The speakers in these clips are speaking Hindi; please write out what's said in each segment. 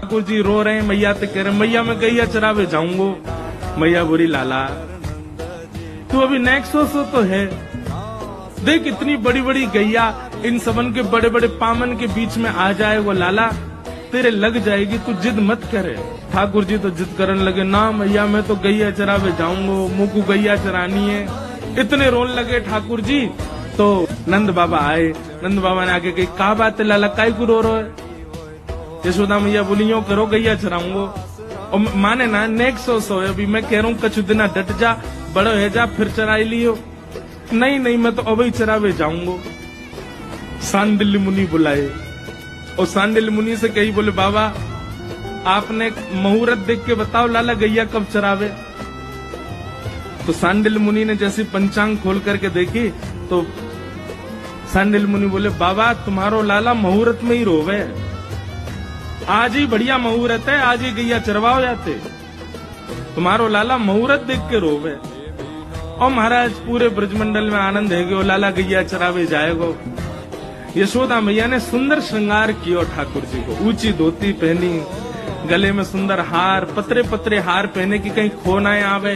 ठाकुर जी रो रहे हैं, मैया तो कह रहे मैया मैं गैया चरावे जाऊंगा। मैया बोली लाला तू अभी नेक्स्ट सो तो है, देख इतनी बड़ी बड़ी गैया इन सबन के बड़े बड़े पामन के बीच में आ जाए वो लाला तेरे लग जाएगी, तू जिद मत करे। ठाकुर जी तो जिद करने लगे, ना मैया मैं तो गैया चरावे जाऊंगा, मुँह को गैया चरानी है। इतने रोने लगे ठाकुर जी। तो नंद बाबा आए, नंद बाबा ने आके कही क्या बात है लाला काय को रो है। यशोदा मैया बोली यूं करो गैया चराऊंगो। और माने ना नेक्स्ट सो अभी मैं कह रहा हूँ कछु दिन डट जा, बड़ो है जा फिर चराई लियो। नहीं नहीं मैं तो अभी चरावे जाऊंगो। सांडिल्य मुनि बुलाए और सांडिल्य मुनि से कही बोले बाबा आपने मुहूर्त देख के बताओ लाला गैया कब चरावे। तो सांडिल्य मुनि ने जैसे पंचांग खोल करके देखी तो सांडिल्य मुनि बोले बाबा तुम्हारो लाला मुहूर्त में ही रोवे, आज ही बढ़िया मुहूर्त है, आज ही गैया चरवाओ जाते, तुम्हारो लाला मुहूर्त देख के रोवे। और महाराज पूरे ब्रजमंडल में आनंद है कि लाला गैया चरावे जाएगो। यशोदा मैया ने सुंदर श्रृंगार किया ठाकुर जी को, ऊंची धोती पहनी, गले में सुंदर हार, पतरे पतरे हार पहने की कहीं खो ना आवे,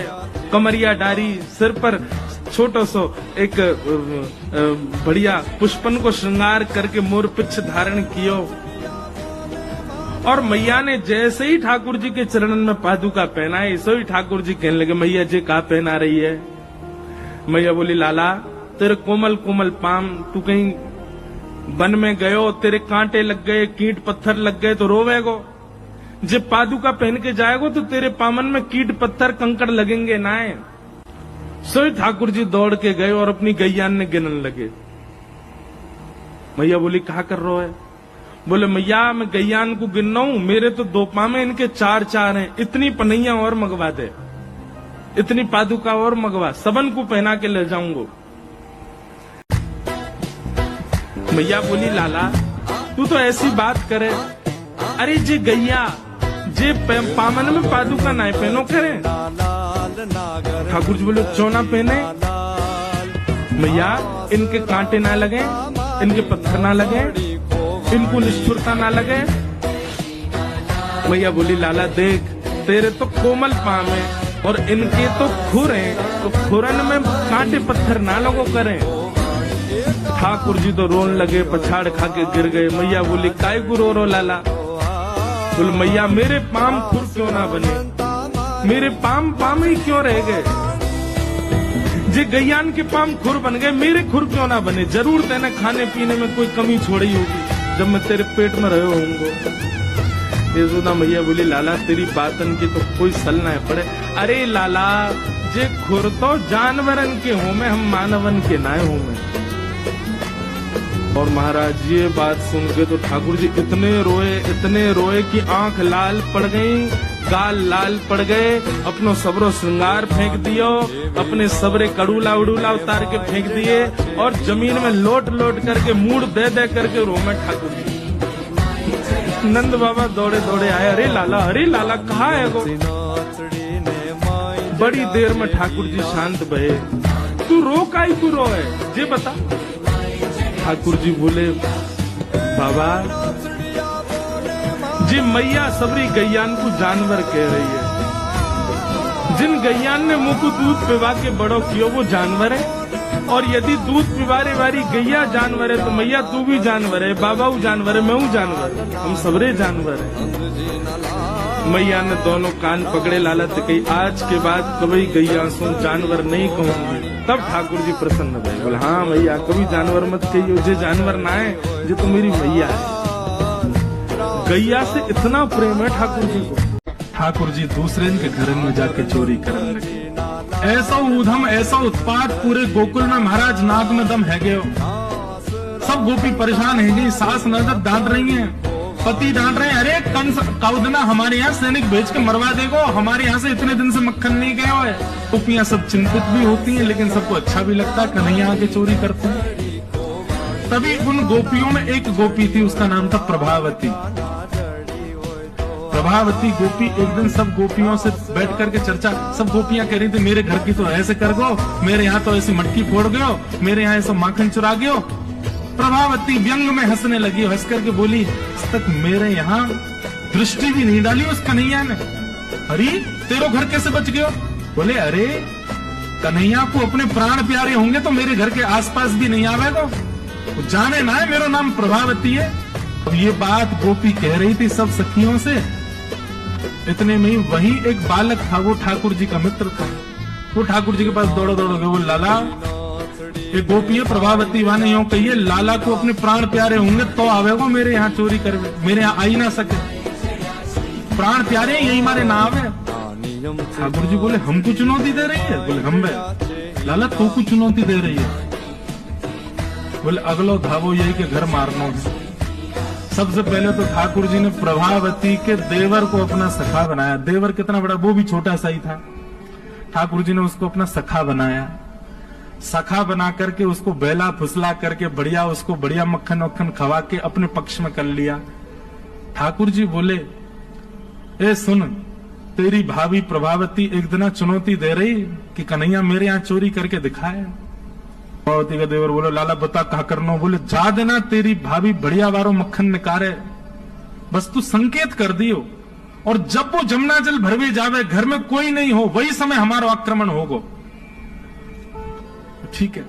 कमरिया डारी, सिर पर छोटो सो एक बढ़िया पुष्पन को श्रृंगार करके मोर पिछ धारण कियो। और मैया ने जैसे ही ठाकुर जी के चरणन में पादुका पहनाई, सो ही ठाकुर जी कहने लगे मैया जी का पहना रही है। मैया बोली लाला तेरे कोमल कोमल पाम, तू कहीं वन में गयो तेरे कांटे लग गए, कीट पत्थर लग गए तो रोवेगो, जब पादुका पहन के जाएगो तो तेरे पामन में कीट पत्थर कंकड़ लगेंगे ना। सो ठाकुर जी दौड़ के गए और अपनी गैयान ने गिनन लगे। मैया बोली कहा कर रहे है। बोले मैया मैं गैयान को गिन रहा हूं, मेरे तो 2 पामे इनके 4 हैं, इतनी पनैया और मंगवा दे, इतनी पादुका और मंगवा, सबन को पहना के ले जाऊंगा। मैया बोली लाला तू तो ऐसी बात करे, अरे जे गैया जे पामन में पादुका ना पहनो करे। ठाकुर जी बोले क्यों ना पहने। मैया इनके कांटे ना लगे, इनके पत्थर ना लगे, इनको निष्ठुरता ना लगे। मैया बोली लाला देख तेरे तो कोमल पाम है और इनके तो खुर हैं, तो खुरन में कांटे पत्थर ना लगो करें। ठाकुर जी तो रोन लगे, पछाड़ खा के गिर गए। मैया बोली काय को रो रो लाला। बोले मैया मेरे पाम खुर क्यों ना बने, मेरे पाम पाम ही क्यों रह गए। जे गैयान के पाम खुर बन गए, मेरे खुर क्यों ना बने। जरूर तेने खाने पीने में कोई कमी छोड़ी होगी जब मैं तेरे पेट में रहे होंगे। यशोदा मैया बोली लाला तेरी बातन की तो कोई सल ना पड़े। अरे लाला जे खुर तो जानवरन के हो में, हम मानवन के ना हो में। और महाराज ये बात सुन के तो ठाकुर जी इतने रोए कि आंख लाल पड़ गई, गाल लाल पड़ गए, अपनो सबरो श्रृंगार फेंक दियो, अपने सबरे कड़ूला उड़ूला उतार के फेंक दिए और जमीन में लोट लोट करके मूड दे दे करके रोमे ठाकुर जी। नंद बाबा दौड़े दौड़े आए, अरे लाला कहाँ है वो। बड़ी देर में ठाकुर जी शांत भये। तू रो काई को रो है जे बता। ठाकुर जी बोले बाबा जी मैया सबरी गैयान को जानवर कह रही है। जिन गैयान ने मुंह को दूध पिवा के बड़ो कियो वो जानवर है, और यदि दूध पिवारे वाली गैया जानवर है तो मैया तू भी जानवर है, बाबा वो जानवर है, मैं हूँ जानवर, हम सबरे जानवर है। मैया ने दोनों कान पकड़े लाला से कही आज के बाद कभी गैया सुन जानवर नहीं कहूंगी। तब ठाकुर जी प्रसन्न भये, बोले हाँ मैया कभी जानवर मत कहियो, जे जानवर ना है जो तो मेरी मैया है। गैया से इतना प्रेम है ठाकुर जी को। ठाकुर जी दूसरे के घर में जाके चोरी करने लगे। ऐसा ऊधम ऐसा उत्पात पूरे गोकुल में महाराज नाक में दम है गयो। सब गोपी परेशान है गई, सास नजर डांट रही है, पति डांट रहे हैं, अरे कंस कौदना हमारे यहाँ सैनिक भेज के मरवा देगो, हमारे यहाँ से इतने दिन से मक्खन नहीं गया है। गोपियां सब चिंतित भी होती हैं लेकिन सबको अच्छा भी लगता है, कन्हैया आके चोरी करते हैं। तभी उन गोपियों में एक गोपी थी, उसका नाम था प्रभावती। प्रभावती गोपी एक दिन सब गोपियों से बैठ करके चर्चा, सब गोपियां कह रही थी मेरे घर की तो ऐसे कर गो, मेरे यहाँ तो ऐसी मटकी फोड़ गयो, मेरे यहाँ ऐसा माखन चुरा गयो। प्रभावती व्यंग में हंसने लगी, हंस करके बोली तक मेरे यहाँ दृष्टि भी नहीं डाली उस कन्हैया ने। अरे तेरो घर कैसे बच गयो? बोले अरे कन्हैया को अपने प्राण प्यारे होंगे तो मेरे घर के आसपास भी नहीं आवेगा, तो जाने ना है मेरा नाम प्रभावती है। अब ये बात गोपी कह रही थी सब सखियों से। इतने में ही वहीं एक बालक था, वो ठाकुर जी का मित्र था। वो ठाकुर जी के पास दौड़ो दौड़ो गए, वो लाला एक गोपी है प्रभावती वाने यूं कहिए लाला को अपने प्राण प्यारे होंगे तो आवेगो मेरे यहाँ चोरी कर, मेरे यहाँ आ ही ना सके, प्राण प्यारे यही हमारे ना आवे। ठाकुर जी बोले हमको चुनौती दे रही है? बोले हम बे लाला तू को चुनौती दे रही है। बोले अगलो धावो यही के घर मारना है। सबसे पहले तो ठाकुर जी ने प्रभावती के देवर को अपना सखा बनाया। देवर कितना बड़ा, वो भी छोटा सा ही था। ठाकुर जी ने उसको अपना सखा बनाया। सखा बना करके उसको बेला फुसला करके बढ़िया उसको बढ़िया मक्खन वक्खन खवा के अपने पक्ष में कर लिया। ठाकुर जी बोले ए सुन, तेरी भाभी प्रभावती एक दिन चुनौती दे रही कि कन्हैया मेरे यहाँ चोरी करके दिखाए। प्रभावती का देवर बोले लाला बता कहा करना? बोले जा देना तेरी भाभी बढ़िया वारो मक्खन निकारे, बस तू संकेत कर दियो, और जब वो जमुना जल भरवे जावे घर में कोई नहीं हो वही समय हमारा आक्रमण होगो। ठीक है।